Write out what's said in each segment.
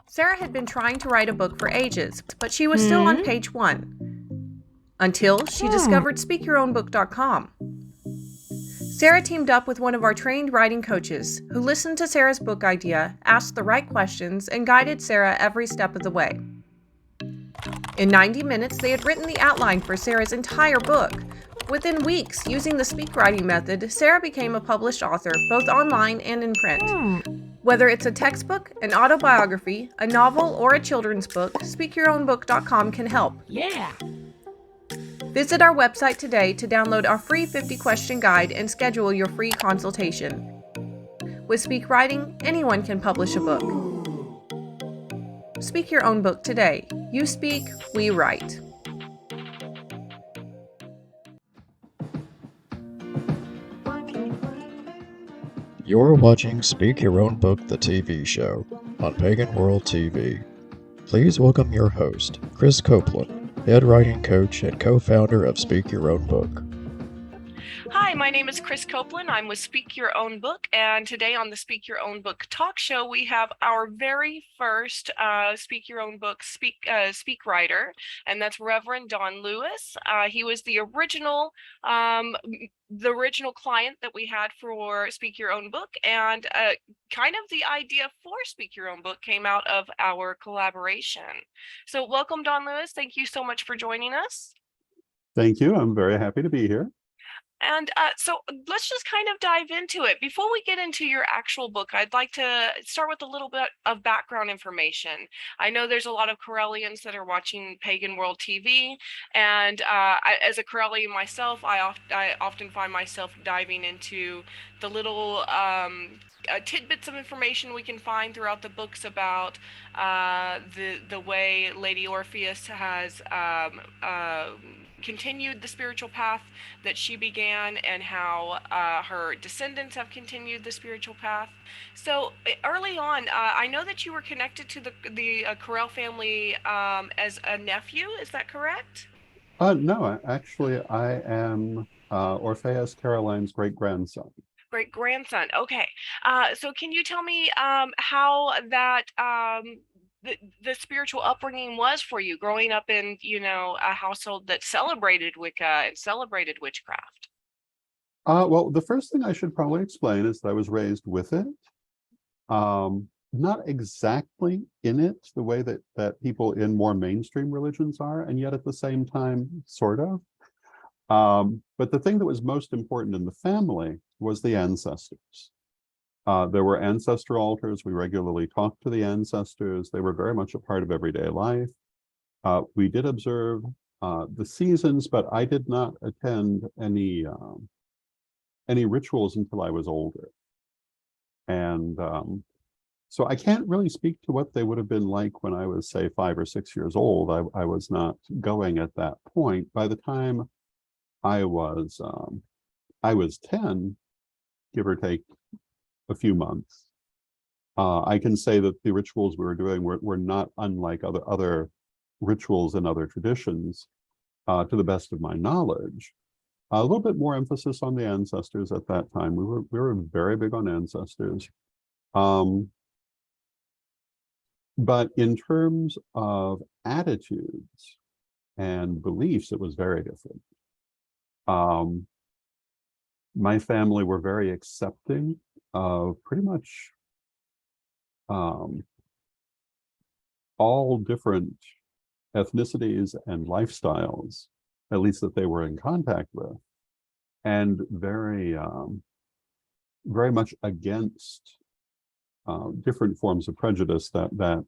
Sarah had been trying to write a book for ages, but she was still on Hmm? page 1, until she discovered SpeakYourOwnBook.com. Sarah teamed up with one of our trained writing coaches, who listened to Sarah's book idea, asked the right questions, and guided Sarah every step of the way. In 90 minutes, they had written the outline for Sarah's entire book. Within weeks, using the speak writing method, Sarah became a published author, both online and in print. Whether it's a textbook, an autobiography, a novel, or a children's book, SpeakYourOwnBook.com can help. Yeah. Visit our website today to download our free 50-question guide and schedule your free consultation. With Speak Writing, anyone can publish a book. Speak your own book today. You speak, we write. You're watching Speak Your Own Book, the TV show, on Pagan World TV. Please welcome your host, Krys Copeland, head writing coach and co-founder of Speak Your Own Book. Hi, my name is Krys Copeland. I'm with Speak Your Own Book, and today on the Speak Your Own Book talk show, we have our very first Speak Your Own Book speak writer, and that's Reverend Don Lewis. He was the original client that we had for Speak Your Own Book, and kind of the idea for Speak Your Own Book came out of our collaboration. So welcome, Don Lewis. Thank you so much for joining us. Thank you. I'm very happy to be here. And so let's just kind of dive into it. Before we get into your actual book, I'd like to start with a little bit of background information. I know there's a lot of Correllians that are watching Pagan World TV, and as a Correllian myself, I often find myself diving into the little tidbits of information we can find throughout the books about the way Lady Orpheus has continued the spiritual path that she began, and how her descendants have continued the spiritual path. So early on, I know that you were connected to the Correll family as a nephew. Is that correct? No, actually, I am Orpheus Caroline's great-grandson. Great-grandson. Okay. So can you tell me how that the spiritual upbringing was for you, growing up in, a household that celebrated Wicca and celebrated witchcraft? Well, the first thing I should probably explain is that I was raised with it. Not exactly in it the way that people in more mainstream religions are, and yet at the same time, sort of. But the thing that was most important in the family was the ancestors. There were ancestor altars. We regularly talked to the ancestors. They were very much a part of everyday life. We did observe the seasons, but I did not attend any rituals until I was older. And so I can't really speak to what they would have been like when I was, say, 5 or 6 years old. I was not going at that point. By the time I was 10, give or take a few months, I can say that the rituals we were doing were not unlike other rituals and other traditions, to the best of my knowledge. A little bit more emphasis on the ancestors at that time. We were very big on ancestors. But in terms of attitudes and beliefs, it was very different. My family were very accepting of pretty much all different ethnicities and lifestyles, at least that they were in contact with, and very much against different forms of prejudice that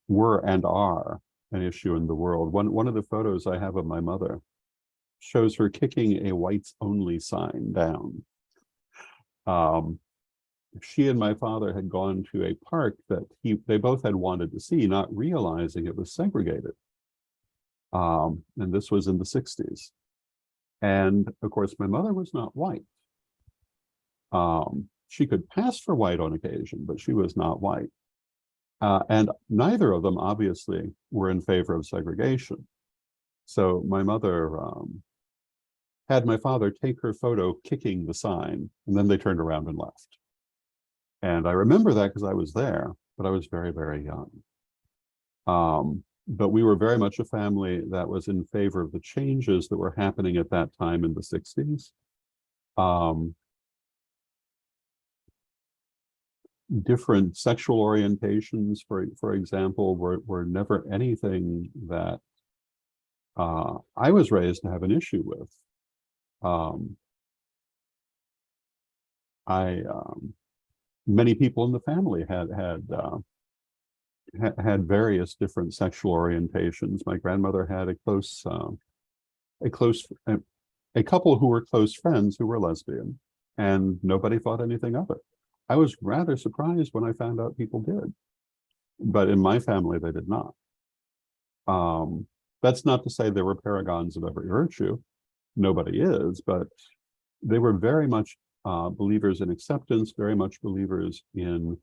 were and are an issue in the world. One of the photos I have of my mother shows her kicking a whites only sign down. She and my father had gone to a park that they both had wanted to see, not realizing it was segregated. And this was in the 60s. And of course, my mother was not white. She could pass for white on occasion, but she was not white. And neither of them obviously were in favor of segregation. So my mother had my father take her photo kicking the sign, and then they turned around and left. And I remember that because I was there, but I was very, very young. But we were very much a family that was in favor of the changes that were happening at that time in the 60s. Different sexual orientations, for example, were never anything that I was raised to have an issue with. Many people in the family had various different sexual orientations. My grandmother had a couple who were close friends who were lesbian, and nobody thought anything of it. I was rather surprised when I found out people did, but in my family they did not. That's not to say there were paragons of every virtue. Nobody is, but they were very much believers in acceptance, very much believers in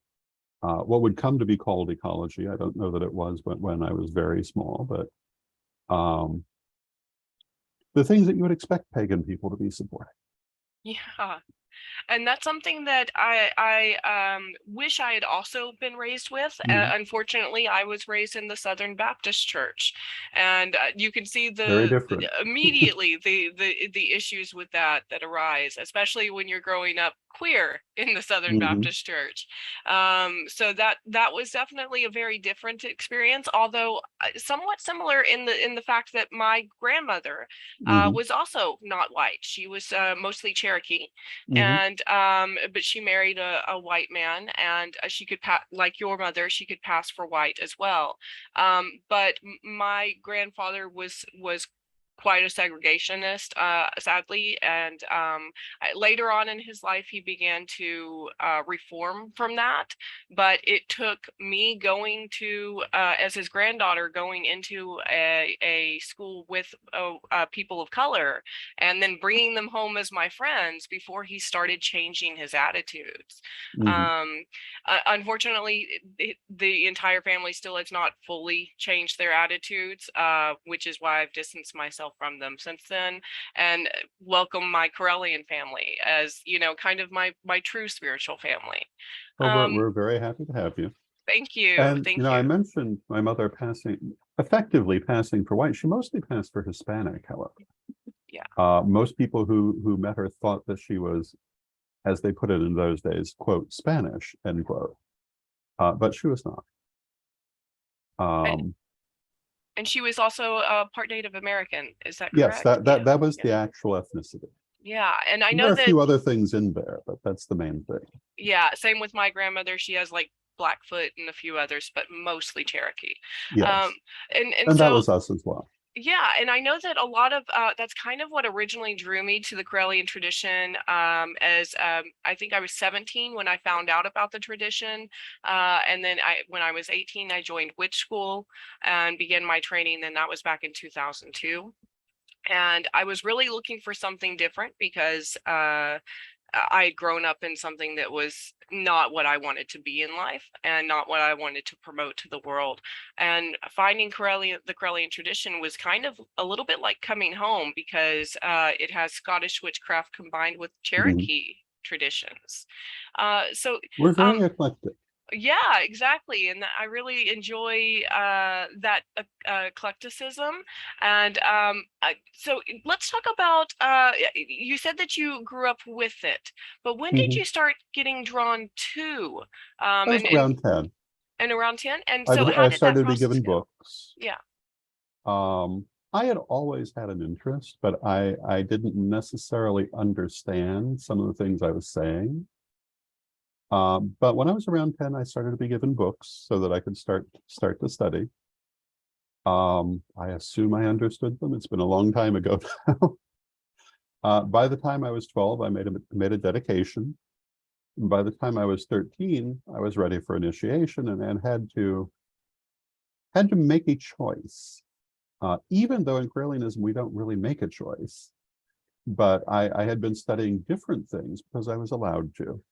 what would come to be called ecology. I don't know that it was, but when I was very small, but the things that you would expect pagan people to be supporting. Yeah. And that's something that I wish I had also been raised with. Unfortunately, I was raised in the Southern Baptist Church, and you can see Very different. immediately the issues with that arise, especially when you're growing up queer in the Southern Baptist Church. So that was definitely a very different experience, although somewhat similar in the fact that my grandmother was also not white. She was mostly Cherokee. And but she married a white man, and she could like your mother, she could pass for white as well. But my grandfather was quite a segregationist, sadly, and later on in his life he began to reform from that. But it took me going to as his granddaughter, going into a school with people of color, and then bringing them home as my friends before he started changing his attitudes. Unfortunately, the entire family still has not fully changed their attitudes, which is why I've distanced myself from them since then, and welcome my Correllian family as, you know, kind of my true spiritual family. Well, we're very happy to have you. Thank you. And Thank you know, you. I mentioned my mother effectively passing for white. She mostly passed for Hispanic, however. Yeah. Most people who met her thought that she was, as they put it in those days, quote, Spanish, end quote. But she was not. And she was also part Native American. Is that yes, correct? that was the actual ethnicity. Yeah, and I There know are a that few other things in there, but that's the main thing. Yeah, same with my grandmother. She has like Blackfoot and a few others, but mostly Cherokee. Yes, and that so was us as well. yeah, and I know that a lot of that's kind of what originally drew me to the Correllian tradition. As I think I was 17 when I found out about the tradition, and then when I was 18, I joined witch school and began my training. And that was back in 2002. And I was really looking for something different because I had grown up in something that was not what I wanted to be in life and not what I wanted to promote to the world. And finding the Correllian tradition was kind of a little bit like coming home, because it has Scottish witchcraft combined with Cherokee traditions. So we're very eclectic. yeah, exactly. And I really enjoy that eclecticism. And so let's talk about, you said that you grew up with it, but when did you start getting drawn to? I was around 10. And around 10? And so how I did that started to be process given go? books. Yeah. I had always had an interest, but I didn't necessarily understand some of the things I was saying. But when I was around 10, I started to be given books so that I could start to study. I assume I understood them. It's been a long time ago now. By the time I was 12, I made a dedication. And by the time I was 13, I was ready for initiation and had to make a choice. Even though in Correllianism we don't really make a choice, but I had been studying different things because I was allowed to.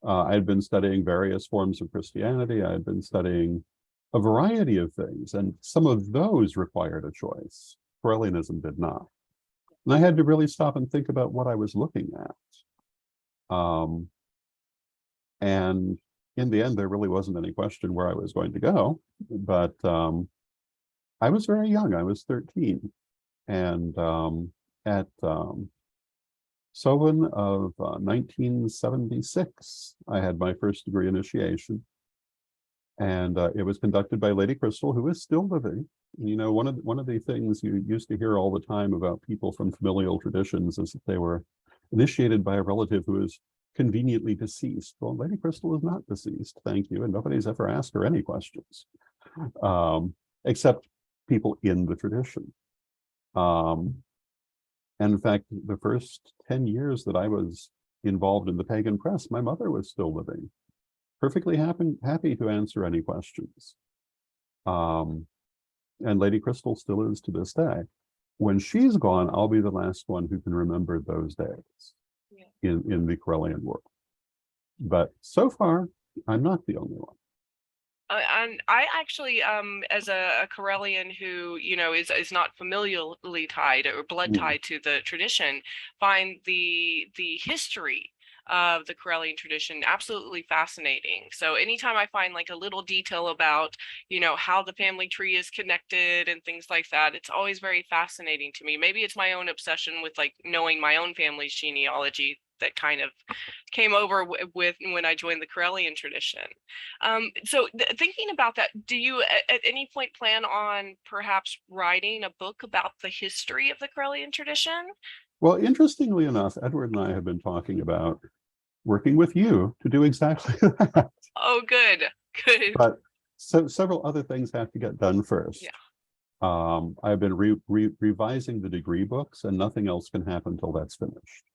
I had been studying various forms of Christianity. I had been studying a variety of things, and some of those required a choice. Correllianism did not. And I had to really stop and think about what I was looking at. And in the end, there really wasn't any question where I was going to go. But I was very young. I was 13. And at Sovan of 1976, I had my first degree initiation. And it was conducted by Lady Crystal, who is still living. You know, one of the things you used to hear all the time about people from familial traditions is that they were initiated by a relative who is conveniently deceased. Well, Lady Crystal is not deceased, thank you, and nobody's ever asked her any questions, except people in the tradition. And in fact, the first 10 years that I was involved in the pagan press, my mother was still living, perfectly happy to answer any questions. And Lady Crystal still is to this day. When she's gone, I'll be the last one who can remember those days in the Correllian world. But so far, I'm not the only one. And I actually, as a Correllian who, you know, is not familially tied or blood tied to the tradition, find the history of the Correllian tradition absolutely fascinating. So anytime I find like a little detail about, you know, how the family tree is connected and things like that, it's always very fascinating to me. Maybe it's my own obsession with like knowing my own family's genealogy that kind of came over with when I joined the Correllian tradition. So thinking about that, do you at any point plan on perhaps writing a book about the history of the Correllian tradition? Well, interestingly enough, Edward and I have been talking about working with you to do exactly that. Oh, good. But several other things have to get done first. Yeah. I've been revising the degree books, and nothing else can happen until that's finished.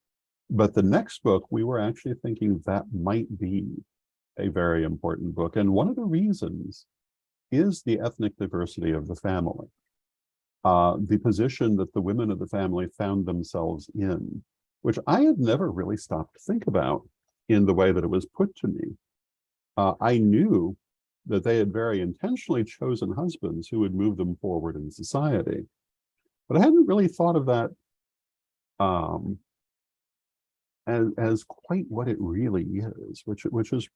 But the next book, we were actually thinking that might be a very important book. And one of the reasons is the ethnic diversity of the family. The position that the women of the family found themselves in, which I had never really stopped to think about in the way that it was put to me. I knew that they had very intentionally chosen husbands who would move them forward in society. But I hadn't really thought of that as quite what it really is, which is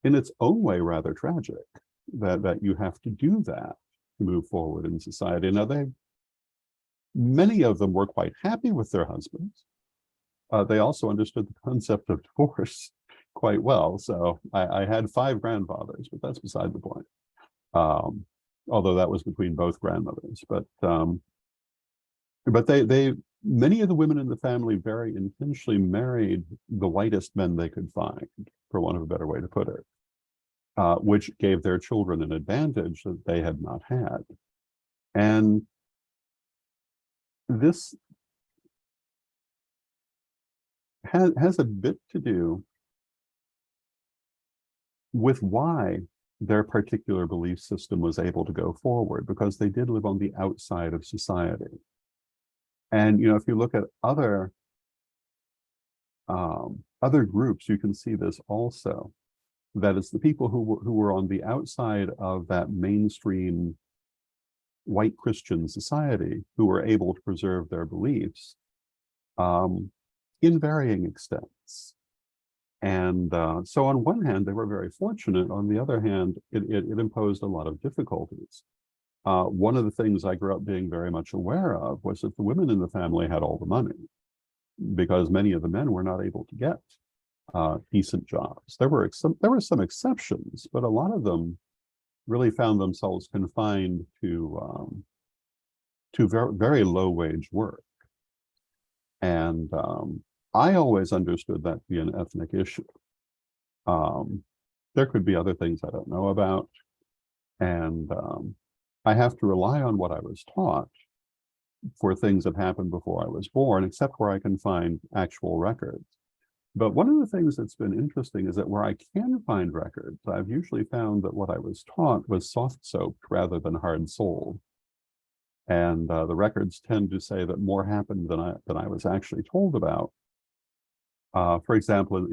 in its own way rather tragic, that you have to do that to move forward in society. Now, many of them were quite happy with their husbands. They also understood the concept of divorce quite well. So I had 5 grandfathers, but that's beside the point. Although that was between both grandmothers. But many of the women in the family very intentionally married the whitest men they could find, for want of a better way to put it, which gave their children an advantage that they had not had. And this has a bit to do with why their particular belief system was able to go forward, because they did live on the outside of society. And, you know, if you look at other groups, you can see this also, that it's the people who were on the outside of that mainstream white Christian society who were able to preserve their beliefs in varying extents. And so on one hand, they were very fortunate. On the other hand, it imposed a lot of difficulties. One of the things I grew up being very much aware of was that the women in the family had all the money, because many of the men were not able to get decent jobs. There were some exceptions, but a lot of them really found themselves confined to very, very low wage work. And I always understood that to be an ethnic issue. There could be other things I don't know about. And I have to rely on what I was taught for things that happened before I was born, except where I can find actual records. But one of the things that's been interesting is that where I can find records, I've usually found that what I was taught was soft-soaped rather than hard-souled. And the records tend to say that more happened than I was actually told about. For example,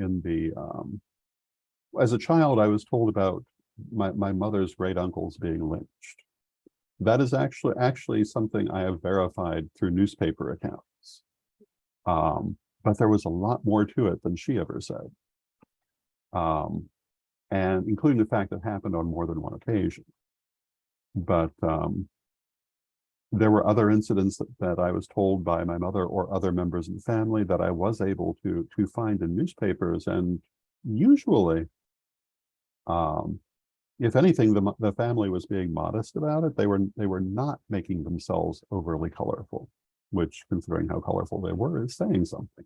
as a child, I was told about my mother's great uncles being lynched. That is actually something I have verified through newspaper accounts. But there was a lot more to it than she ever said. And including the fact that it happened on more than one occasion. But There were other incidents that I was told by my mother or other members of the family that I was able to find in newspapers, and usually, if anything, the family was being modest about it. They were not making themselves overly colorful, which, considering how colorful they were, is saying something.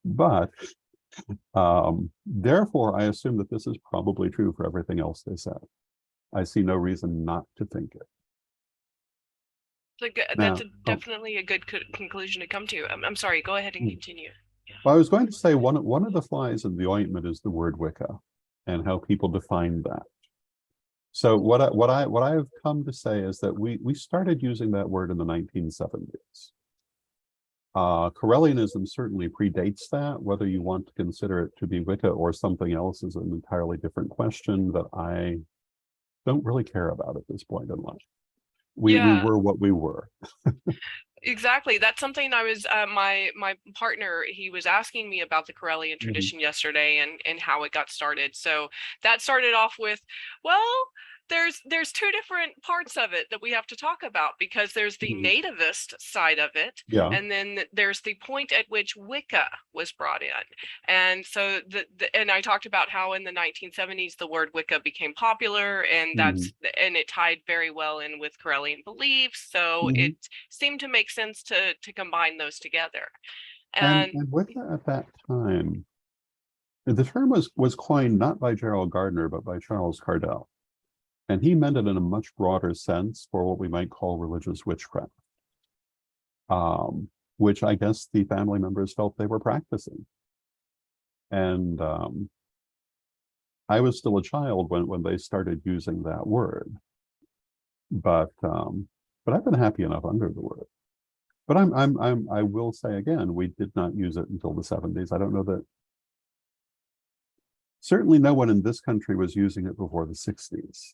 But therefore, I assume that this is probably true for everything else they said. I see no reason not to think it. That's definitely a good conclusion to come to. I'm sorry, go ahead and continue. Well, I was going to say one of the flies in the ointment is the word Wicca and how people define that. So what I've come to say is that we started using that word in the 1970s. Correllianism certainly predates that. Whether you want to consider it to be Wicca or something else is an entirely different question that I don't really care about at this point in life. We were what we were. Exactly. That's something I was, my partner, he was asking me about the Correllian tradition yesterday and how it got started. So that started off with, well, there's two different parts of it that we have to talk about, because there's the nativist side of it, and then there's the point at which Wicca was brought in. And so and I talked about how in the 1970s the word Wicca became popular, and and it tied very well in with Correllian beliefs. So it seemed to make sense to combine those together. And Wicca at that time, the term was coined not by Gerald Gardner but by Charles Cardell. And he meant it in a much broader sense for what we might call religious witchcraft, which I guess the family members felt they were practicing. And I was still a child when they started using that word, but I've been happy enough under the word. But I will say again, we did not use it until the 70s. I don't know that. Certainly, no one in this country was using it before the 60s.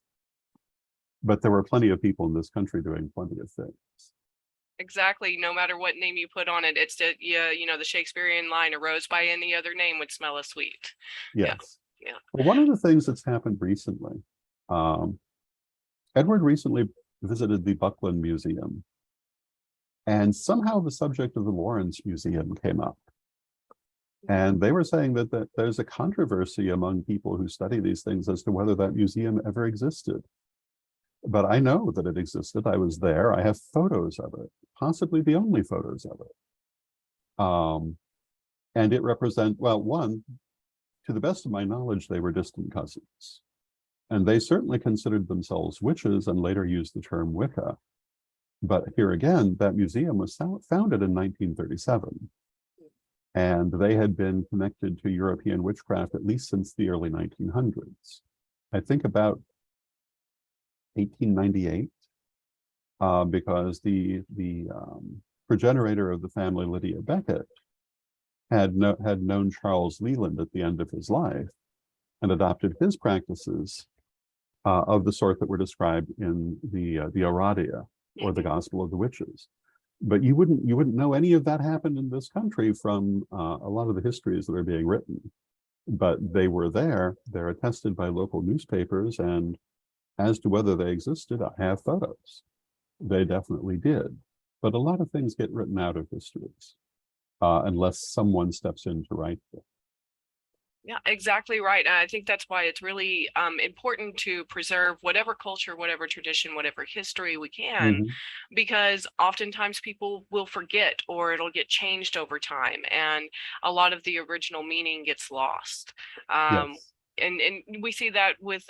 But there were plenty of people in this country doing plenty of things. Exactly. No matter what name you put on it, it's the the Shakespearean line, "A rose by any other name would smell as sweet." Yes. Yeah. Well, one of the things that's happened recently, Edward recently visited the Buckland Museum, and somehow the subject of the Lawrence Museum came up. And they were saying that there's a controversy among people who study these things as to whether that museum ever existed. But I know that it existed. I was there. I have photos of it, possibly the only photos of it. And it represents, well, one, to the best of my knowledge, they were distant cousins. And they certainly considered themselves witches and later used the term Wicca. But here again, that museum was founded in 1937. And they had been connected to European witchcraft at least since the early 1900s. I think about 1898, because the progenitor of the family, Lydia Becket, had known Charles Leland at the end of his life and adopted his practices of the sort that were described in the Aradia, or the Gospel of the Witches. But you wouldn't know any of that happened in this country from a lot of the histories that are being written. But they were there. They're attested by local newspapers, and as to whether they existed, I have photos. They definitely did. But a lot of things get written out of histories unless someone steps in to write them. Yeah, exactly right. And I think that's why it's really important to preserve whatever culture, whatever tradition, whatever history we can, because oftentimes people will forget, or it'll get changed over time, and a lot of the original meaning gets lost. Yes. And we see that with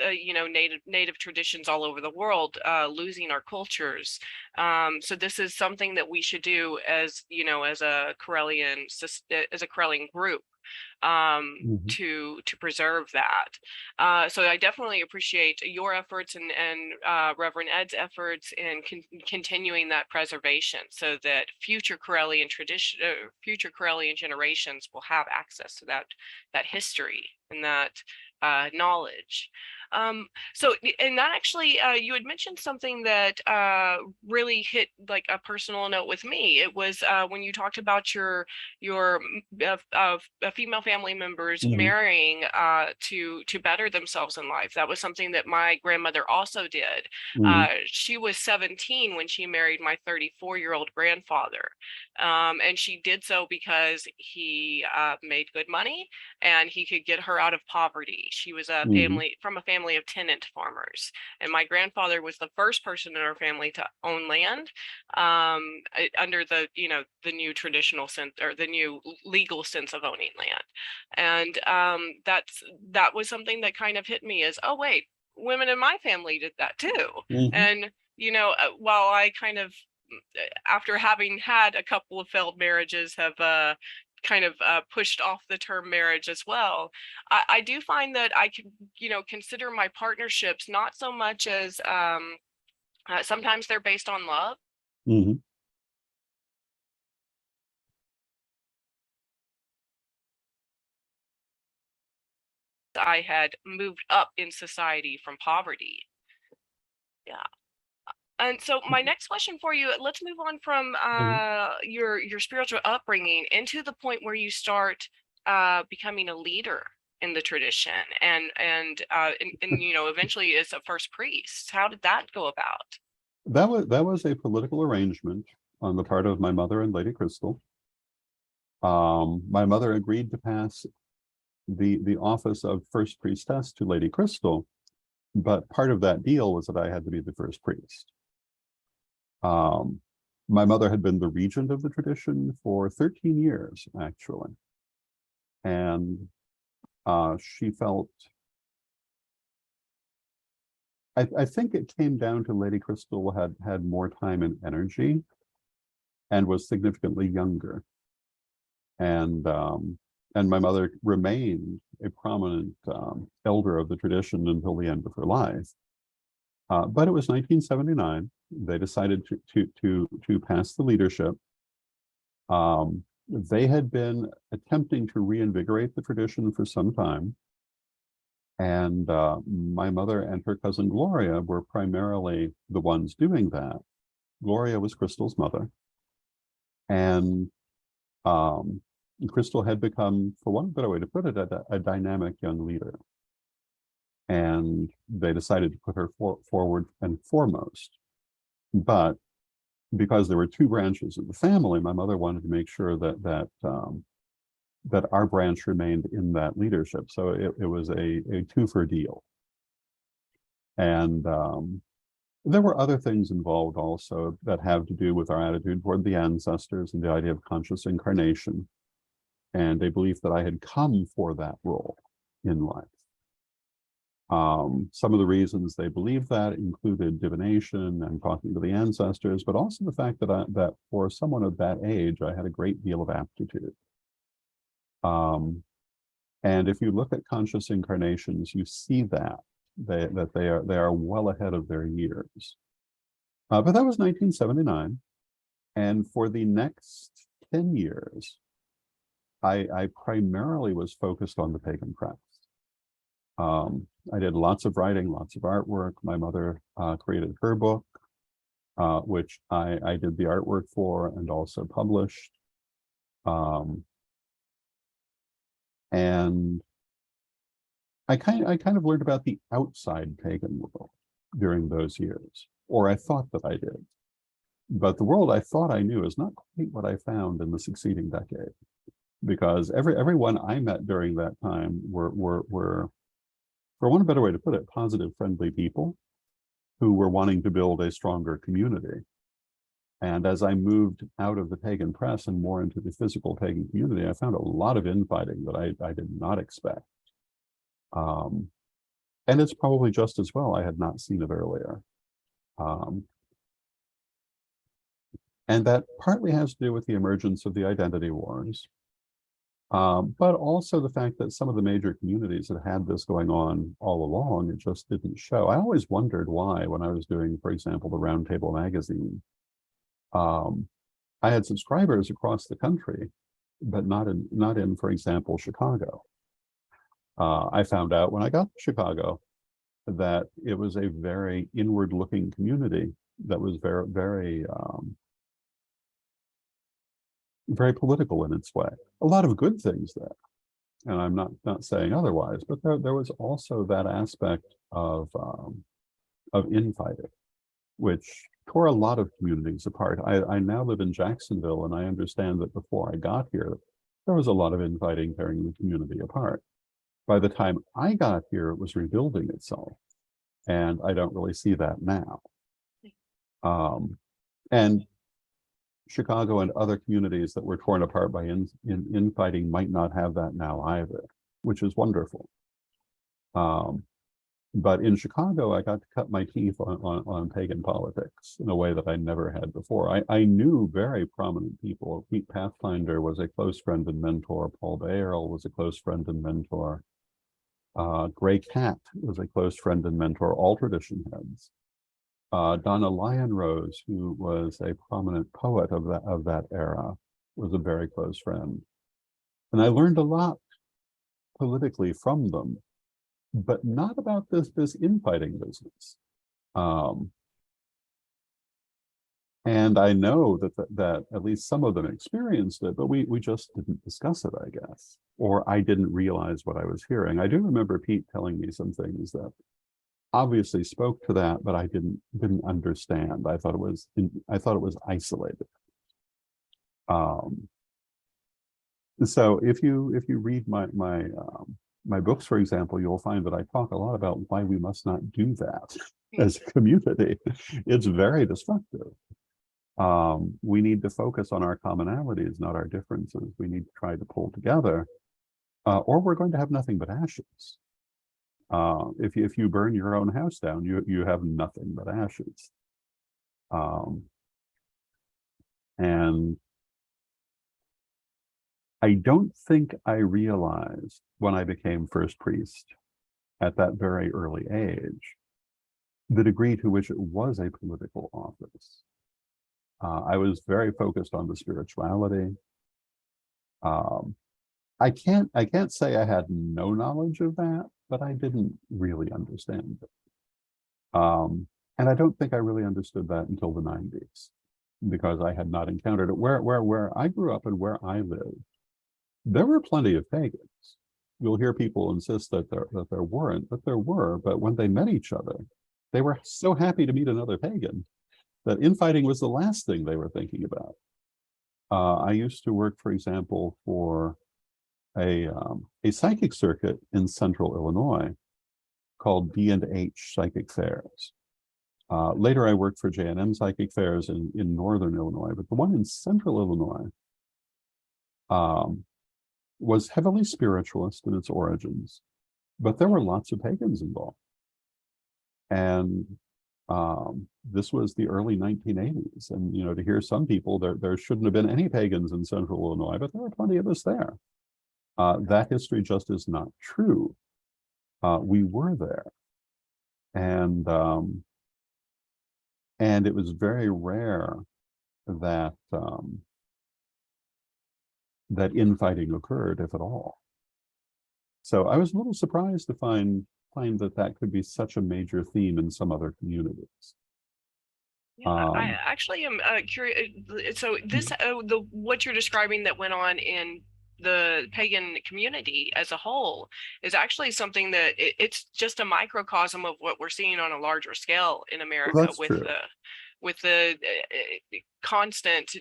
native traditions all over the world, losing our cultures. So this is something that we should do as as a Correllian group, to preserve that. So I definitely appreciate your efforts and Reverend Ed's efforts in continuing that preservation, so that future Correllian generations will have access to that history and that knowledge. And that actually, you had mentioned something that really hit like a personal note with me. It was when you talked about your female family members marrying to better themselves in life. That was something that my grandmother also did. She was 17 when she married my 34-year-old grandfather, and she did so because he made good money and he could get her out of poverty. She was a from a family of tenant farmers, and my grandfather was the first person in our family to own land under the the new traditional sense, or the new legal sense of owning land. And that was something that kind of hit me as, oh wait, women in my family did that too. And while I kind of, after having had a couple of failed marriages, have kind of pushed off the term marriage as well, I do find that I can consider my partnerships not so much as sometimes they're based on love. I had moved up in society from poverty. Yeah. And so my next question for you, let's move on from your spiritual upbringing into the point where you start becoming a leader in the tradition, and eventually as a first priest. How did that go about? That was a political arrangement on the part of my mother and Lady Crystal. My mother agreed to pass the office of first priestess to Lady Crystal, but part of that deal was that I had to be the first priest. My mother had been the regent of the tradition for 13 years, actually. And she felt, I think it came down to Lady Crystal had more time and energy and was significantly younger. And my mother remained a prominent elder of the tradition until the end of her life. But it was 1979. They decided to pass the leadership. They had been attempting to reinvigorate the tradition for some time. And my mother and her cousin Gloria were primarily the ones doing that. Gloria was Crystal's mother. And Crystal had become, for one better way to put it, a dynamic young leader. And they decided to put her forward and foremost. But because there were two branches of the family, my mother wanted to make sure that our branch remained in that leadership. So it was a two-for deal. And there were other things involved also that have to do with our attitude toward the ancestors and the idea of conscious incarnation, and a belief that I had come for that role in life. Some of the reasons they believed that included divination and talking to the ancestors, but also the fact that for someone of that age, I had a great deal of aptitude. And if you look at conscious incarnations, you see that they are well ahead of their years. But that was 1979, and for the next 10 years, I primarily was focused on the pagan press. I did lots of writing, lots of artwork. My mother created her book, which I did the artwork for and also published. And I kind of learned about the outside pagan world during those years, or I thought that I did. But the world I thought I knew is not quite what I found in the succeeding decade, because everyone I met during that time were, for one better way to put it, positive, friendly people who were wanting to build a stronger community. And as I moved out of the pagan press and more into the physical pagan community, I found a lot of infighting that I did not expect. And it's probably just as well I had not seen it earlier. And that partly has to do with the emergence of the identity wars, but also the fact that some of the major communities that had this going on all along, it just didn't show. I always wondered why, when I was doing, for example, the Roundtable magazine, I had subscribers across the country, but not in, for example, Chicago. I found out when I got to Chicago that it was a very inward-looking community that was very, very, very political in its way. A lot of good things there, and I'm not saying otherwise, but there was also that aspect of infighting, which tore a lot of communities apart. I now live in Jacksonville, and I understand that before I got here, there was a lot of infighting tearing the community apart. By the time I got here, it was rebuilding itself, and I don't really see that now. And Chicago and other communities that were torn apart by infighting might not have that now either, which is wonderful. But in Chicago, I got to cut my teeth on pagan politics in a way that I never had before. I knew very prominent people. Pete Pathfinder was a close friend and mentor. Paul Bayerl was a close friend and mentor. Gray Cat was a close friend and mentor, all tradition heads. Donna Lyon-Rose, who was a prominent poet of that era, was a very close friend. And I learned a lot politically from them, but not about this infighting business. And I know that at least some of them experienced it, but we just didn't discuss it, I guess, or I didn't realize what I was hearing. I do remember Pete telling me some things that obviously spoke to that, but I didn't understand. I thought it was isolated. So if you read my books, for example, you'll find that I talk a lot about why we must not do that as a community. It's very destructive. We need to focus on our commonalities, not our differences. We need to try to pull together, or we're going to have nothing but ashes. If you burn your own house down, you have nothing but ashes. And I don't think I realized when I became first priest at that very early age, the degree to which it was a political office. I was very focused on the spirituality. I can't say I had no knowledge of that, but I didn't really understand it. And I don't think I really understood that until the 90s, because I had not encountered it. Where I grew up and where I lived, there were plenty of pagans. You'll hear people insist that there weren't, but there were. But when they met each other, they were so happy to meet another pagan that infighting was the last thing they were thinking about. I used to work, for example, for a psychic circuit in central Illinois called B&H Psychic Fairs. Later, I worked for J&M Psychic Fairs in northern Illinois, but the one in central Illinois was heavily spiritualist in its origins, but there were lots of pagans involved. And this was the early 1980s. And, to hear some people, there shouldn't have been any pagans in central Illinois, but there were plenty of us there. That history just is not true. We were there. And it was very rare that that infighting occurred, if at all. So I was a little surprised to find that could be such a major theme in some other communities. Yeah, I actually am curious. So this, what you're describing that went on in the pagan community as a whole is actually something that it's just a microcosm of what we're seeing on a larger scale in America with the constant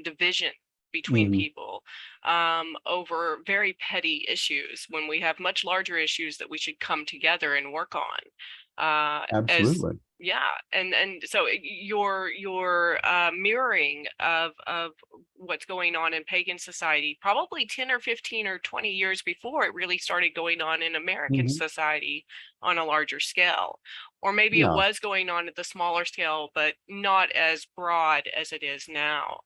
division between people over very petty issues, when we have much larger issues that we should come together and work on. Absolutely. And so your mirroring of what's going on in pagan society, probably 10 or 15 or 20 years before it really started going on in American society on a larger scale. Or maybe it was going on at the smaller scale, but not as broad as it is now.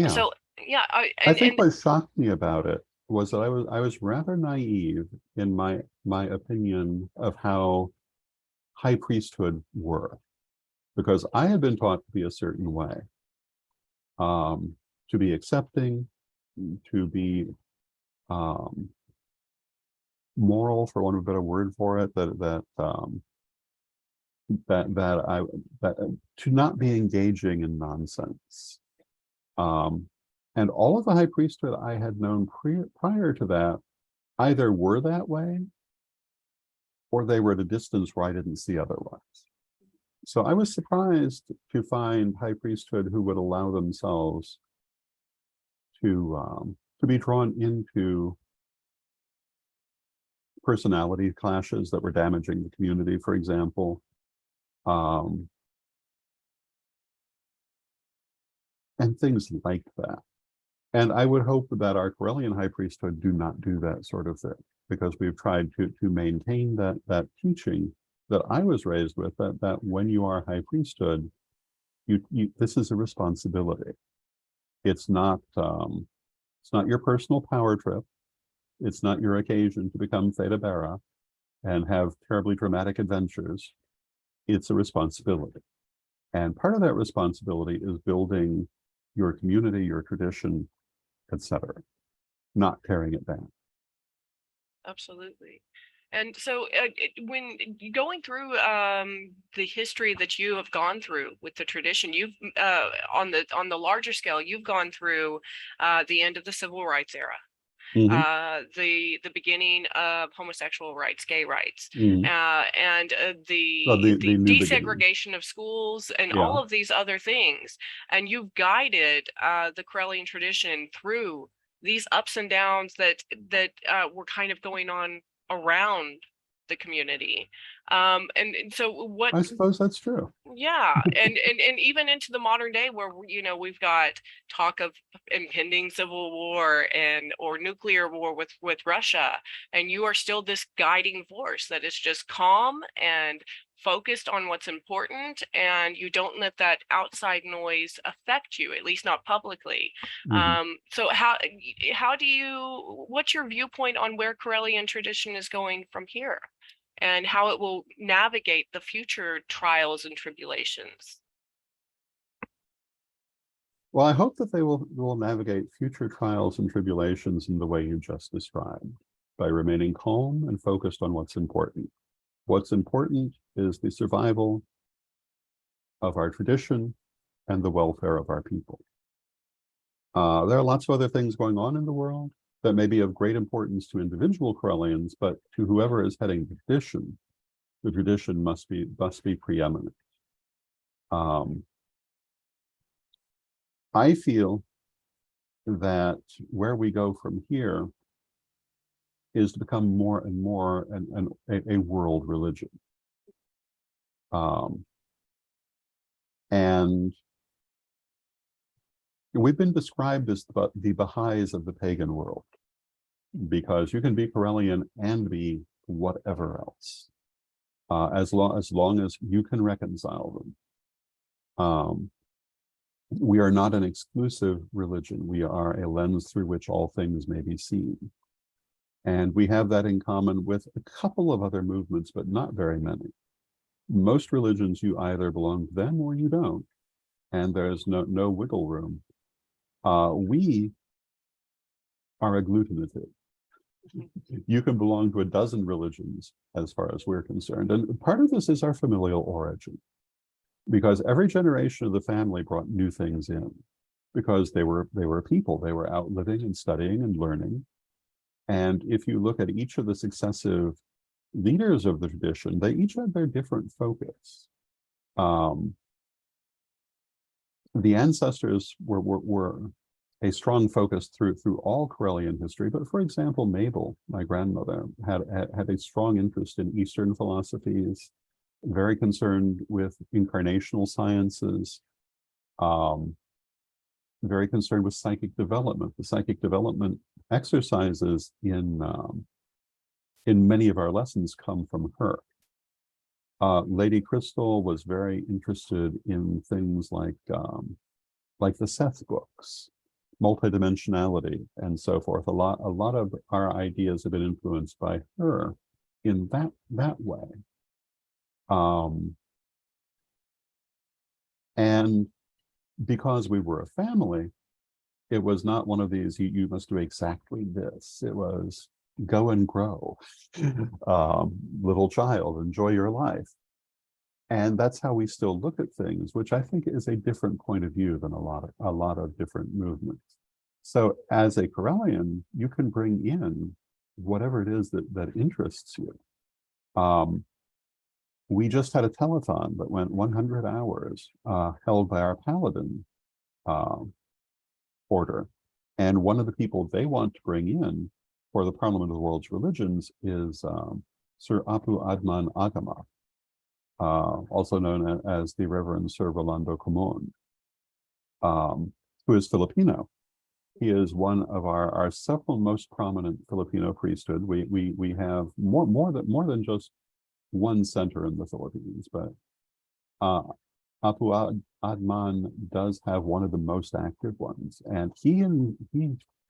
So yeah, I think what shocked me about it was that I was rather naive in my opinion of how high priesthood were, because I had been taught to be a certain way, to be accepting, to be moral, for want of a better word for it, that to not be engaging in nonsense. And all of the high priesthood I had known prior to that either were that way or they were at a distance where I didn't see otherwise. So I was surprised to find high priesthood who would allow themselves to be drawn into personality clashes that were damaging the community, for example. And things like that. And I would hope that our Correllian high priesthood do not do that sort of thing, because we've tried to maintain that teaching that I was raised with, that when you are high priesthood, this is a responsibility. It's not your personal power trip. It's not your occasion to become Theta Bera and have terribly dramatic adventures. It's a responsibility. And part of that responsibility is building your community, your tradition, etc., not tearing it down. Absolutely. And so when going through the history that you have gone through with the tradition, you've on the larger scale, you've gone through the end of the civil rights era. The beginning of homosexual rights, gay rights, and the desegregation of schools and all of these other things. And you've guided the Correllian tradition through these ups and downs that were kind of going on around the community. And so what I suppose that's true. Yeah, and even into the modern day where we've got talk of impending civil war or nuclear war with Russia, and you are still this guiding force that is just calm and focused on what's important, and you don't let that outside noise affect you, at least not publicly. So what's your viewpoint on where Correllian tradition is going from here, and how it will navigate the future trials and tribulations? Well, I hope that they will navigate future trials and tribulations in the way you just described, by remaining calm and focused on what's important. What's important is the survival of our tradition and the welfare of our people. There are lots of other things going on in the world that may be of great importance to individual Correllians, but to whoever is heading the tradition must be preeminent. I feel that where we go from here is to become more and more a world religion. And we've been described as the Baha'is of the pagan world, because you can be Correllian and be whatever else, as long as you can reconcile them. We are not an exclusive religion. We are a lens through which all things may be seen. And we have that in common with a couple of other movements, but not very many. Most religions, you either belong to them or you don't, and there's no wiggle room. We are agglutinative. You can belong to a dozen religions as far as we're concerned. And part of this is our familial origin, because every generation of the family brought new things in, because they were people. They were out living and studying and learning. And if you look at each of the successive leaders of the tradition, they each had their different focus. The ancestors were a strong focus through all Correllian history. But for example, Mabel, my grandmother, had a strong interest in Eastern philosophies, very concerned with incarnational sciences, very concerned with psychic development. The psychic development exercises in many of our lessons come from her. Lady Crystal was very interested in things like the Seth books, multidimensionality, and so forth. A lot of our ideas have been influenced by her in that way. And because we were a family, it was not one of these, you must do exactly this. It was, go and grow. Little child, enjoy your life. And that's how we still look at things, which I think is a different point of view than a lot of different movements. So as a Correllian, you can bring in whatever it is that interests you. We just had a telethon that went 100 hours, held by our Paladin order. And one of the people they want to bring in for the Parliament of the World's Religions is Sir Apu Adman Agama, also known as the Reverend Sir Rolando Comon, who is Filipino. He is one of our several most prominent Filipino priesthood. We have more than just one center in the Philippines, but Apu Adman does have one of the most active ones, and he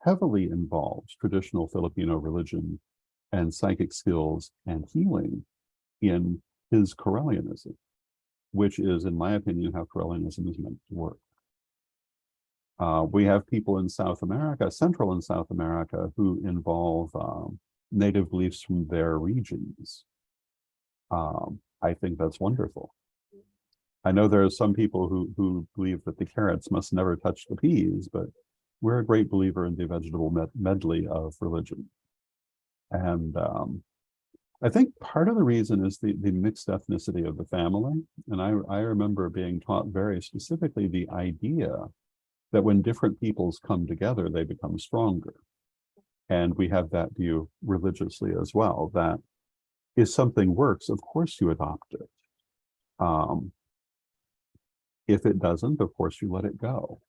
heavily involves traditional Filipino religion and psychic skills and healing in his Correllianism, which is, in my opinion, how Correllianism is meant to work. We have people in South America, Central and South America, who involve native beliefs from their regions. I think that's wonderful. I know there are some people who believe that the carrots must never touch the peas, but we're a great believer in the vegetable medley of religion. And I think part of the reason is the mixed ethnicity of the family. And I remember being taught very specifically the idea that when different peoples come together, they become stronger. And we have that view religiously as well, that if something works, of course you adopt it. If it doesn't, of course you let it go.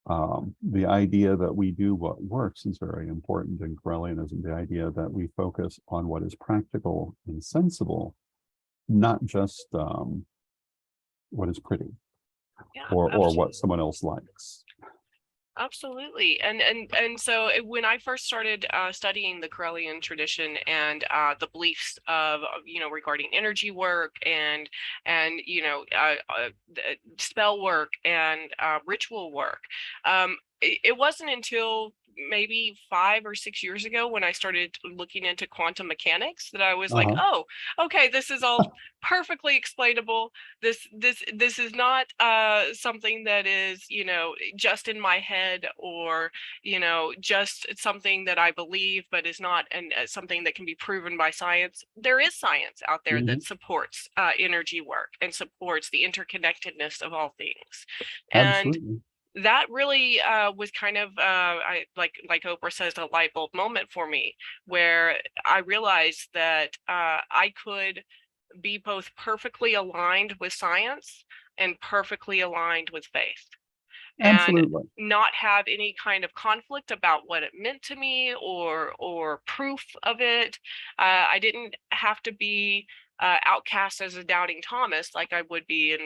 The idea that we do what works is very important in Correllianism, the idea that we focus on what is practical and sensible, not just what is pretty. Yeah, or what someone else likes. Absolutely. And so when I first started studying the Correllian tradition and the beliefs of, regarding energy work and spell work and ritual work, it wasn't until maybe 5 or 6 years ago when I started looking into quantum mechanics that I was like, oh, okay, this is all perfectly explainable. This is not something that is, just in my head, or, just something that I believe, but is not something that can be proven by science. There is science out there that supports energy work and supports the interconnectedness of all things. Absolutely. And that really was kind of like Oprah says, a light bulb moment for me, where I realized that I could be both perfectly aligned with science and perfectly aligned with faith. Absolutely. And not have any kind of conflict about what it meant to me or proof of it. I didn't have to be outcast as a doubting Thomas like I would be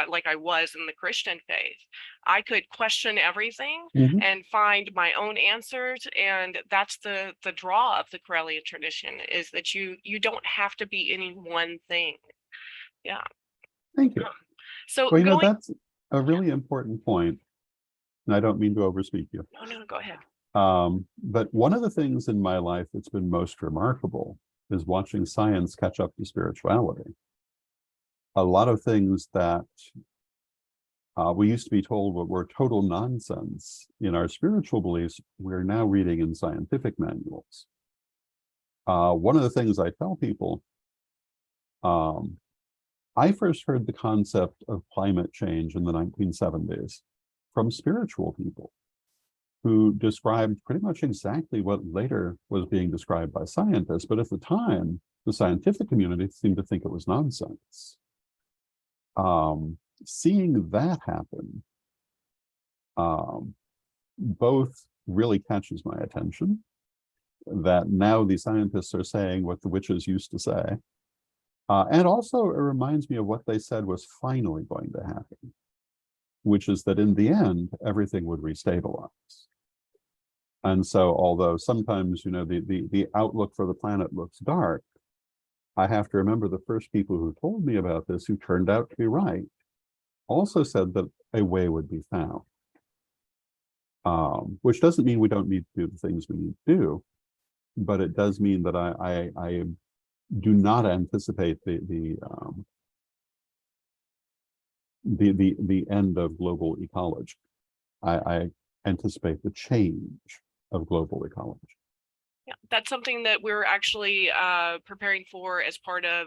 like I was in the Christian faith. I could question everything and find my own answers, and that's the draw of the Correllian tradition, is that you don't have to be any one thing. Yeah. Thank you. So well, that's a really important point, and I don't mean to overspeak you. No, go ahead. But one of the things in my life that's been most remarkable is watching science catch up to spirituality. A lot of things that we used to be told were total nonsense in our spiritual beliefs, we're now reading in scientific manuals. One of the things I tell people, I first heard the concept of climate change in the 1970s from spiritual people who described pretty much exactly what later was being described by scientists. But at the time, the scientific community seemed to think it was nonsense. Seeing that happen, both really catches my attention, that now the scientists are saying what the witches used to say. And also it reminds me of what they said was finally going to happen, which is that in the end, everything would restabilize. And so, although sometimes, the outlook for the planet looks dark, I have to remember the first people who told me about this, who turned out to be right, also said that a way would be found. Which doesn't mean we don't need to do the things we need to do, but it does mean that I do not anticipate the end of global ecology. I anticipate the change of global ecology. Yeah, that's something that we're actually preparing for as part of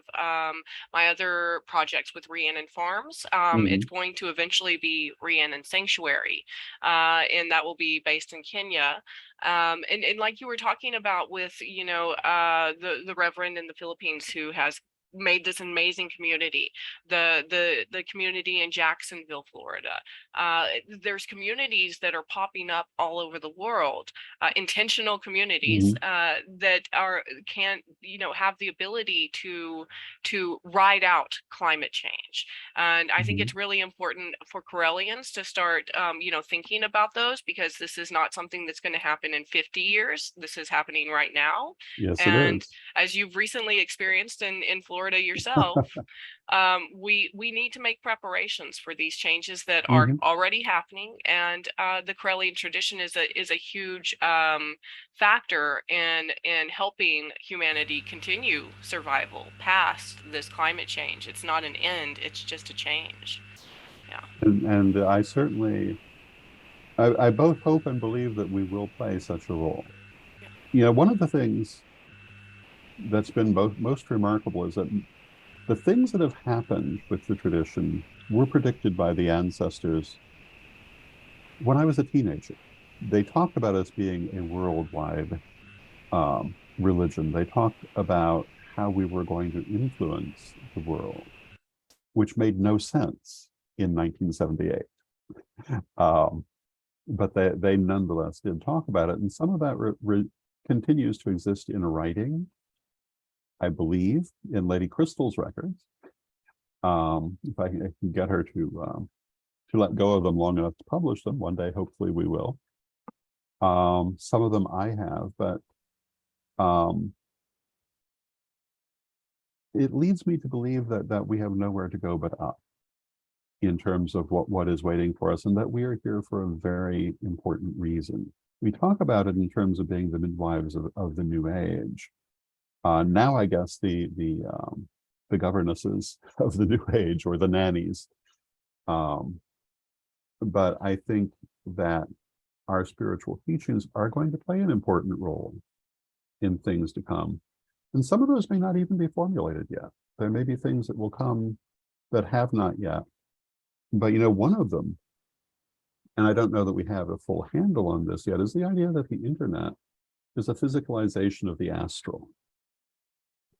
my other projects with Rhiannon Farms. It's going to eventually be Rhiannon Sanctuary, and that will be based in Kenya. And like you were talking about with, the Reverend in the Philippines who has made this amazing community, the community in Jacksonville, Florida. There's communities that are popping up all over the world, intentional communities that can have the ability to ride out climate change. And I think it's really important for Correllians to start thinking about those, because this is not something that's going to happen in 50 years. This is happening right now. Yes, and it is. as you've recently experienced in Florida yourself, we need to make preparations for these changes that are already happening. And the Correllian tradition is a huge factor in helping humanity continue survival past this climate change. It's not an end, it's just a change. Yeah. And I certainly, I both hope and believe that we will play such a role. One of the things that's been most remarkable is that the things that have happened with the tradition were predicted by the ancestors when I was a teenager. They talked about us being a worldwide religion. They talked about how we were going to influence the world, which made no sense in 1978. But they nonetheless did talk about it. And some of that continues to exist in writing, I believe, in Lady Crystal's records. If I can get her to let go of them long enough to publish them one day, hopefully we will. Some of them I have, but it leads me to believe that we have nowhere to go but up in terms of what is waiting for us, and that we are here for a very important reason. We talk about it in terms of being the midwives of the new age. Now, I guess the governesses of the new age, or the nannies. But I think that our spiritual teachings are going to play an important role in things to come. And some of those may not even be formulated yet. There may be things that will come that have not yet. But one of them, and I don't know that we have a full handle on this yet, is the idea that the internet is a physicalization of the astral.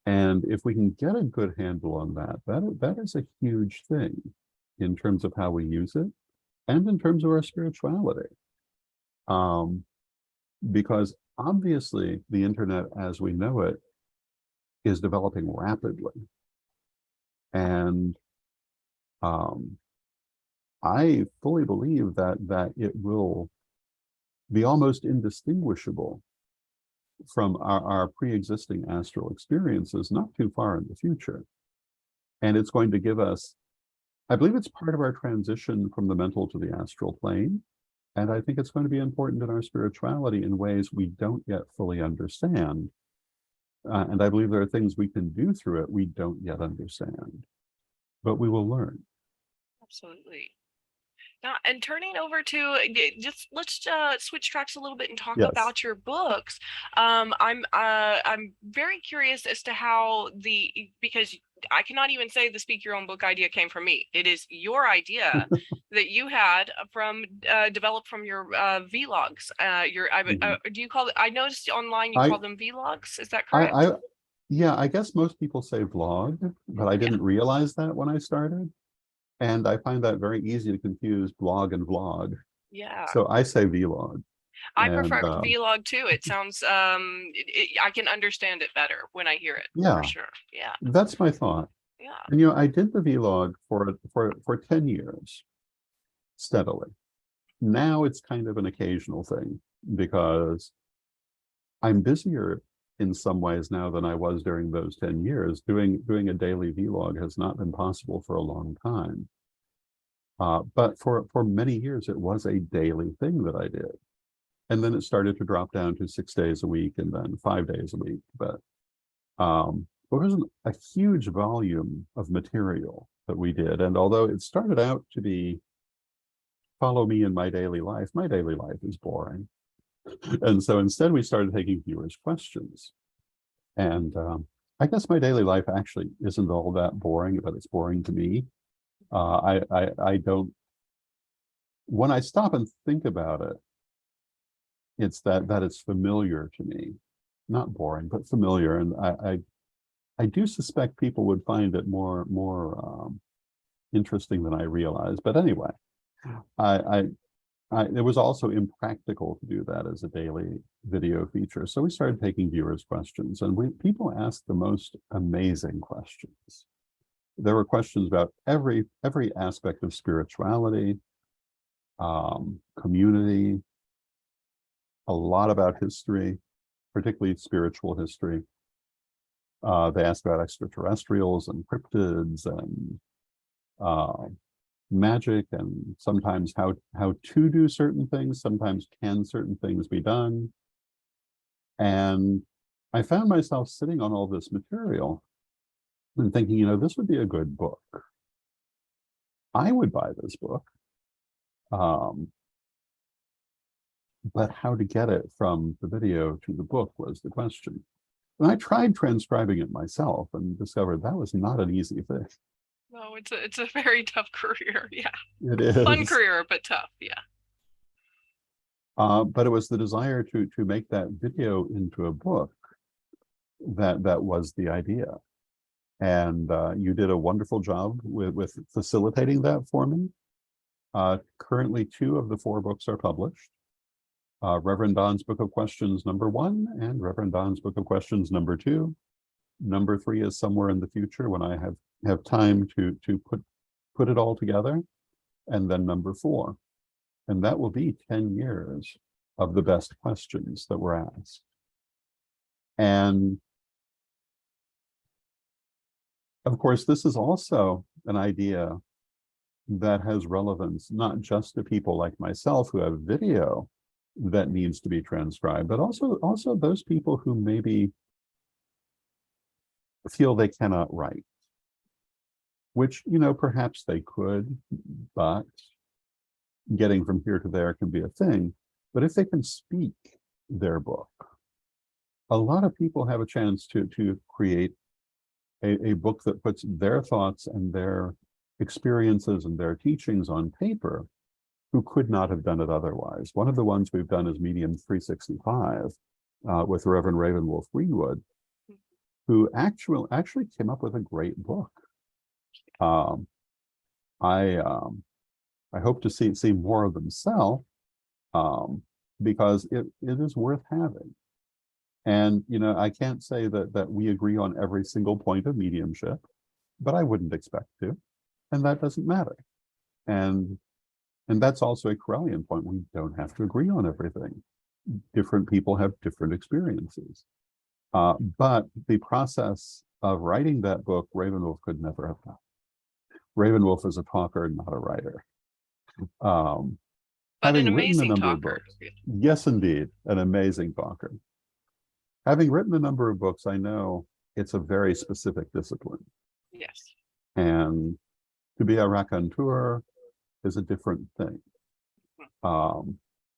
And if we can get a good handle on that is a huge thing in terms of how we use it and in terms of our spirituality. Because obviously the internet as we know it is developing rapidly. And I fully believe that it will be almost indistinguishable from our pre-existing astral experiences not too far in the future. And it's going to give us, I believe it's part of our transition from the mental to the astral plane. And I think it's going to be important in our spirituality in ways we don't yet fully understand. And I believe there are things we can do through it we don't yet understand, but we will learn. Absolutely. Now, and turning over to let's switch tracks a little bit and talk Yes. about your books. I'm very curious as to how because I cannot even say the speak your own book idea came from me. It is your idea that you had developed from your vlogs. Do you call it? I noticed online you call them vlogs. Is that correct? Yeah, I guess most people say vlog, but I didn't realize that when I started. And I find that very easy to confuse blog and vlog. Yeah. So I say vlog. I prefer vlog too. It sounds I can understand it better when I hear it. Yeah, for sure. Yeah, that's my thought. Yeah. And I did the vlog for 10 years steadily. Now it's kind of an occasional thing because I'm busier in some ways now than I was during those 10 years. Doing a daily vlog has not been possible for a long time. But for many years, it was a daily thing that I did. And then it started to drop down to 6 days a week and then 5 days a week. But there was a huge volume of material that we did. And although it started out to be follow me in my daily life is boring. And so instead we started taking viewers' questions. And I guess my daily life actually isn't all that boring, but it's boring to me. I don't, when I stop and think about it, it's that it's familiar to me, not boring, but familiar. And I do suspect people would find it more interesting than I realized. But anyway, it was also impractical to do that as a daily video feature. So we started taking viewers' questions, and people asked the most amazing questions. There were questions about every aspect of spirituality, community, a lot about history, particularly spiritual history. They asked about extraterrestrials and cryptids and magic, and sometimes how to do certain things, sometimes can certain things be done. And I found myself sitting on all this material and thinking, you know, this would be a good book. I would buy this book. But how to get it from the video to the book was the question. And I tried transcribing it myself and discovered that was not an easy thing. No, it's a very tough career. Yeah. It is. Fun career, but tough. Yeah. But it was the desire to make that video into a book that was the idea. And you did a wonderful job with facilitating that for me. Currently, 2 of the 4 books are published. Reverend Don's Book of Questions #1 and Reverend Don's Book of Questions #2. #3 is somewhere in the future when I have time to put it all together. And then #4. And that will be 10 years of the best questions that were asked. And of course, this is also an idea that has relevance, not just to people like myself who have video that needs to be transcribed, but also those people who maybe feel they cannot write, which, you know, perhaps they could, but getting from here to there can be a thing. But if they can speak their book, a lot of people have a chance to create a book that puts their thoughts and their experiences and their teachings on paper, who could not have done it otherwise. One of the ones we've done is Medium 365 with Reverend Ravenwolf Greenwood, who actually came up with a great book. I hope to see more of them sell, because it is worth having. And, you know, I can't say that we agree on every single point of mediumship, but I wouldn't expect to, and that doesn't matter. And that's also a Correllian point. We don't have to agree on everything. Different people have different experiences. But the process of writing that book, Ravenwolf could never have done. Ravenwolf is a talker, not a writer. But Having an written a amazing number of talker. books, yes, indeed, an amazing talker. Having written a number of books, I know it's a very specific discipline. Yes. And to be a raconteur is a different thing.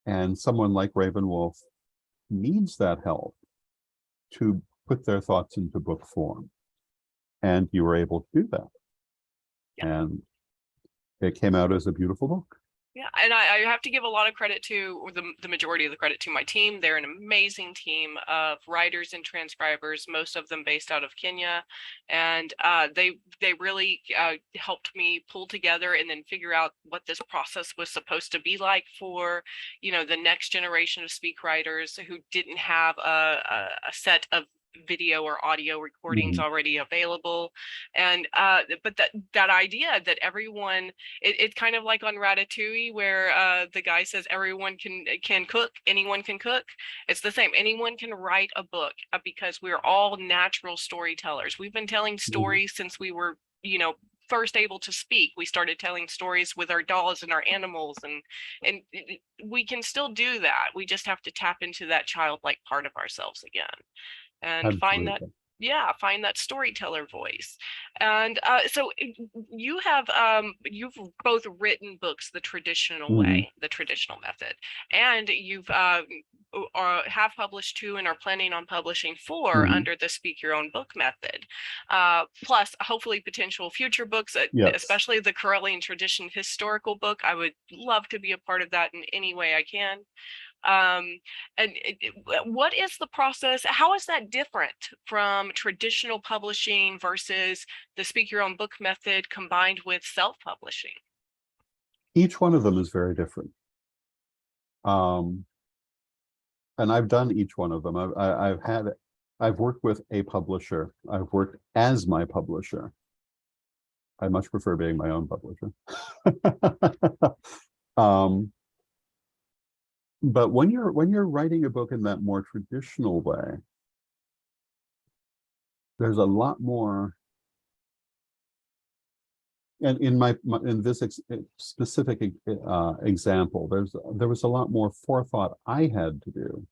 And someone like Ravenwolf needs that help to put their thoughts into book form. And you were able to do that. Yeah. And it came out as a beautiful book. Yeah, and I have to give a lot of credit to, or the majority of the credit to my team. They're an amazing team of writers and transcribers, most of them based out of Kenya. And they really helped me pull together and then figure out what this process was supposed to be like for, you know, the next generation of speak writers who didn't have a set of video or audio recordings already available. And but that idea that everyone, it's kind of like on Ratatouille where the guy says everyone can cook, anyone can cook. It's the same. Anyone can write a book because we're all natural storytellers. We've been telling stories since we were, you know, first able to speak, we started telling stories with our dolls and our animals, and we can still do that. We just have to tap into that childlike part of ourselves again and find that, Absolutely. yeah, find that storyteller voice. And so you've both written books the traditional way, the traditional method, and you've have published 2 and are planning on publishing 4 under the Speak Your Own Book method, plus hopefully potential future books, Yes. especially the Correllian Tradition historical book. I would love to be a part of that in any way I can. And what is the process? How is that different from traditional publishing versus the Speak Your Own Book method combined with self-publishing? Each one of them is very different. And I've done each one of them. I've worked with a publisher. I've worked as my publisher. I much prefer being my own publisher. But when you're writing a book in that more traditional way, there's a lot more. And in this specific example, there was a lot more forethought I had to do,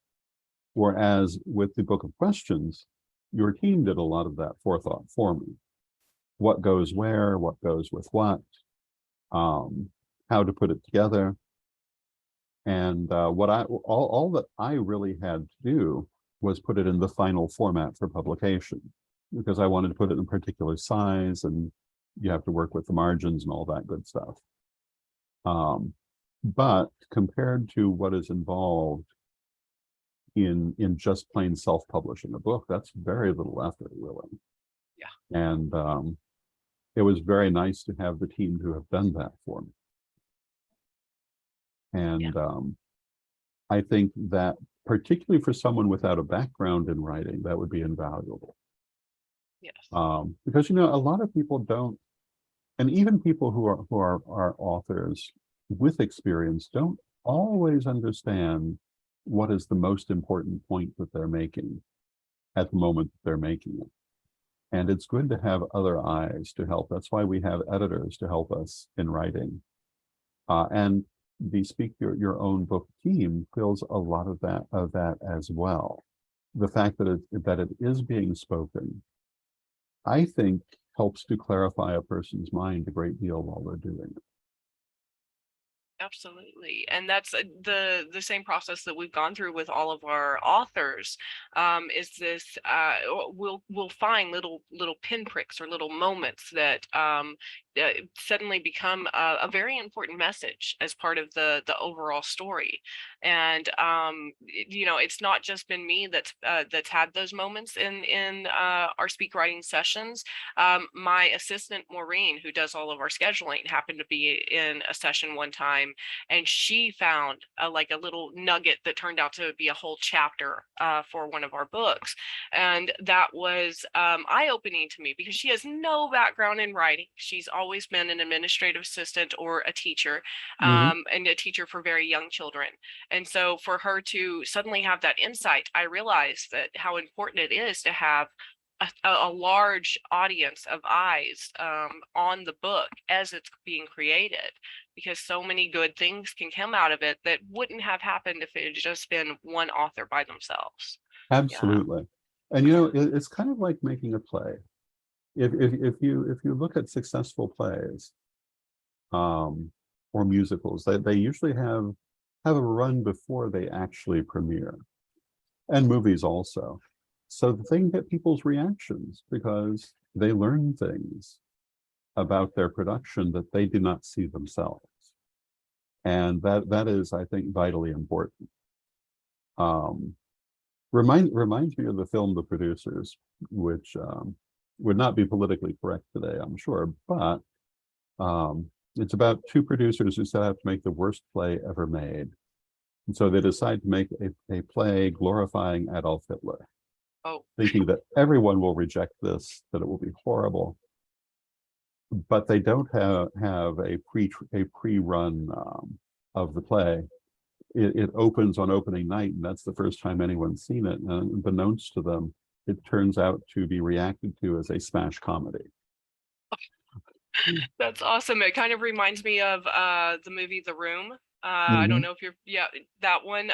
whereas with the Book of Questions, your team did a lot of that forethought for me. What goes where, what goes with what, how to put it together, and all that I really had to do was put it in the final format for publication, because I wanted to put it in a particular size, and you have to work with the margins and all that good stuff. But compared to what is involved in just plain self-publishing a book, that's very little effort, really. Yeah. And it was very nice to have the team who have done that for me. And I think that particularly for someone without a background in writing, that would be invaluable. Yes. Because, you know, a lot of people don't, and even people who are authors with experience don't always understand what is the most important point that they're making at the moment that they're making it. And it's good to have other eyes to help. That's why we have editors to help us in writing. And the Speak Your Own Book team feels a lot of that as well. The fact that it is being spoken, I think, helps to clarify a person's mind a great deal while they're doing it. Absolutely. And that's the same process that we've gone through with all of our authors. Is this we'll find little pinpricks or little moments that suddenly become a very important message as part of the overall story. And you know, it's not just been me that's had those moments in our speak writing sessions. My assistant Maureen, who does all of our scheduling, happened to be in a session one time, and she found like a little nugget that turned out to be a whole chapter for one of our books. And that was eye-opening to me, because she has no background in writing. She's always been an administrative assistant or a teacher, and a teacher for very young children. And so for her to suddenly have that insight, I realized that how important it is to have a large audience of eyes on the book as it's being created, because so many good things can come out of it that wouldn't have happened if it had just been one author by themselves. Absolutely. Yeah. And you know, it's kind of like making a play. If you look at successful plays or musicals, they usually have a run before they actually premiere, and movies also. So they can get people's reactions because they learn things about their production that they do not see themselves. And that is, I think, vitally important. Reminds me of the film The Producers, which would not be politically correct today, I'm sure, but it's about 2 producers who set out to make the worst play ever made. And so they decide to make a play glorifying Adolf Hitler, thinking that everyone will reject this, that it will be horrible. But they don't have a pre-run of the play. It opens on opening night, and that's the first time anyone's seen it. And unbeknownst to them, it turns out to be reacted to as a smash comedy. That's awesome. It kind of reminds me of the movie The Room. I don't know if that one,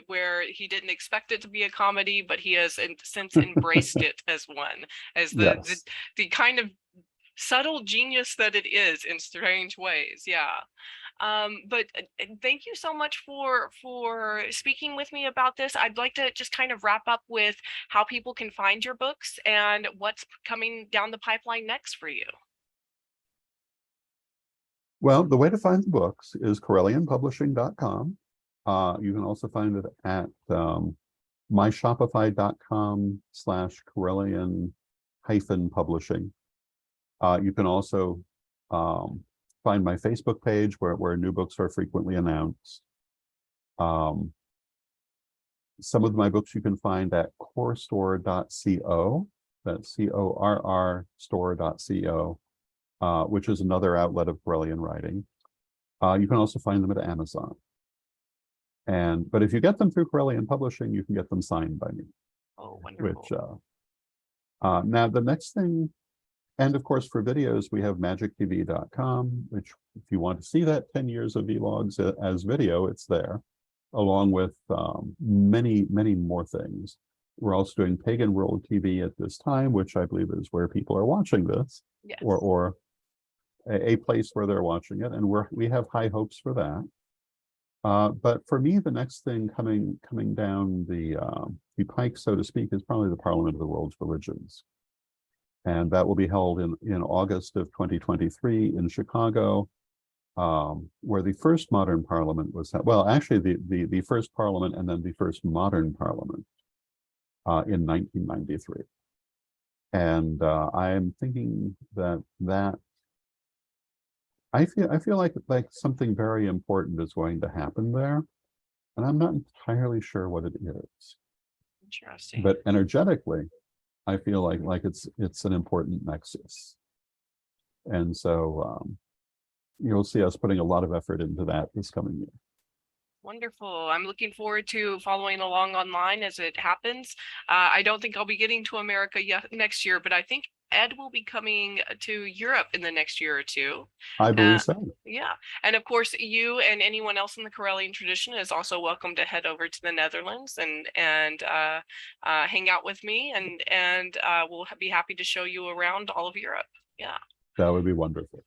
where he didn't expect it to be a comedy, but he has since embraced it as one, as Yes. the kind of subtle genius that it is in strange ways. Yeah. But thank you so much for speaking with me about this. I'd like to just kind of wrap up with how people can find your books and what's coming down the pipeline next for you. Well, the way to find the books is correllianpublishing.com. You can also find it at myshopify.com/Correllian-publishing. You can also find my Facebook page where new books are frequently announced. Some of my books you can find at corrstore.co. That's CORR store.co. Which is another outlet of Correllian writing. You can also find them at Amazon. But if you get them through Correllian Publishing, you can get them signed by me. Oh, wonderful. Now the next thing, and of course for videos, we have magictv.com, which if you want to see that 10 years of vlogs as video, it's there, along with many, many more things. We're also doing Pagan World TV at this time, which I believe is where people are watching this, yes. or a place where they're watching it, and we have high hopes for that. But for me, the next thing coming down the pike, so to speak, is probably the Parliament of the World's Religions, and that will be held in August of 2023 in Chicago, where the first modern parliament was held. Well, actually, the first parliament and then the first modern parliament in 1993. And I am thinking that I feel like something very important is going to happen there, and I'm not entirely sure what it is. Interesting. But energetically, I feel like it's an important nexus, and so you'll see us putting a lot of effort into that this coming year. Wonderful. I'm looking forward to following along online as it happens. I don't think I'll be getting to America next year, but I think Ed will be coming to Europe in the next year or two. I believe so. Yeah. And of course, you and anyone else in the Correllian tradition is also welcome to head over to the Netherlands and hang out with me, and we'll be happy to show you around all of Europe. Yeah. That would be wonderful.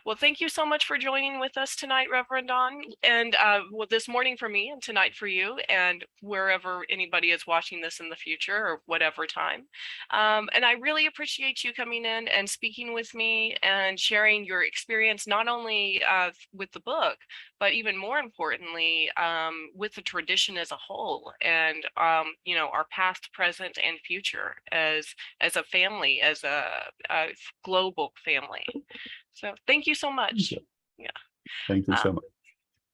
Well, thank you so much for joining with us tonight, Reverend Don, and this morning for me and tonight for you, and wherever anybody is watching this in the future or whatever time. And I really appreciate you coming in and speaking with me and sharing your experience, not only with the book, but even more importantly, with the tradition as a whole, and our past, present, and future as a family, as a global family. So thank you so much. Yeah. Thank you so much.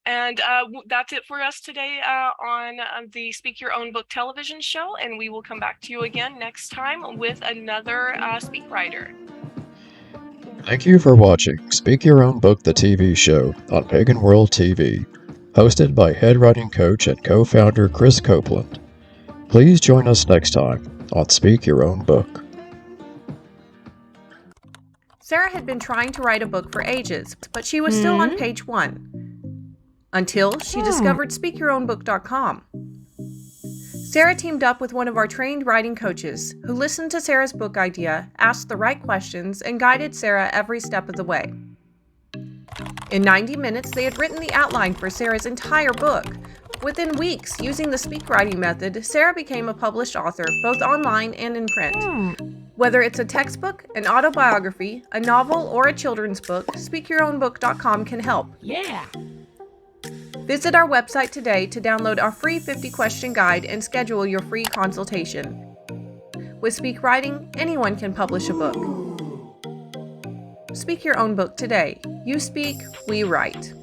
And that's it for us today on the Speak Your Own Book television show. And we will come back to you again next time with another Speak Writer. Thank you for watching Speak Your Own Book, the TV show on Pagan World TV, hosted by head writing coach and co-founder Krys Copeland. Please join us next time on Speak Your Own Book. Sarah had been trying to write a book for ages, but she was still on page 1. Until she discovered SpeakYourOwnBook.com. Sarah teamed up with one of our trained writing coaches, who listened to Sarah's book idea, asked the right questions, and guided Sarah every step of the way. In 90 minutes, they had written the outline for Sarah's entire book. Within weeks, using the speak writing method, Sarah became a published author, both online and in print. Whether it's a textbook, an autobiography, a novel, or a children's book, SpeakYourOwnBook.com can help. Yeah! Visit our website today to download our free 50-question guide and schedule your free consultation. With Speak Writing, anyone can publish a book. Speak your own book today. You speak, we write.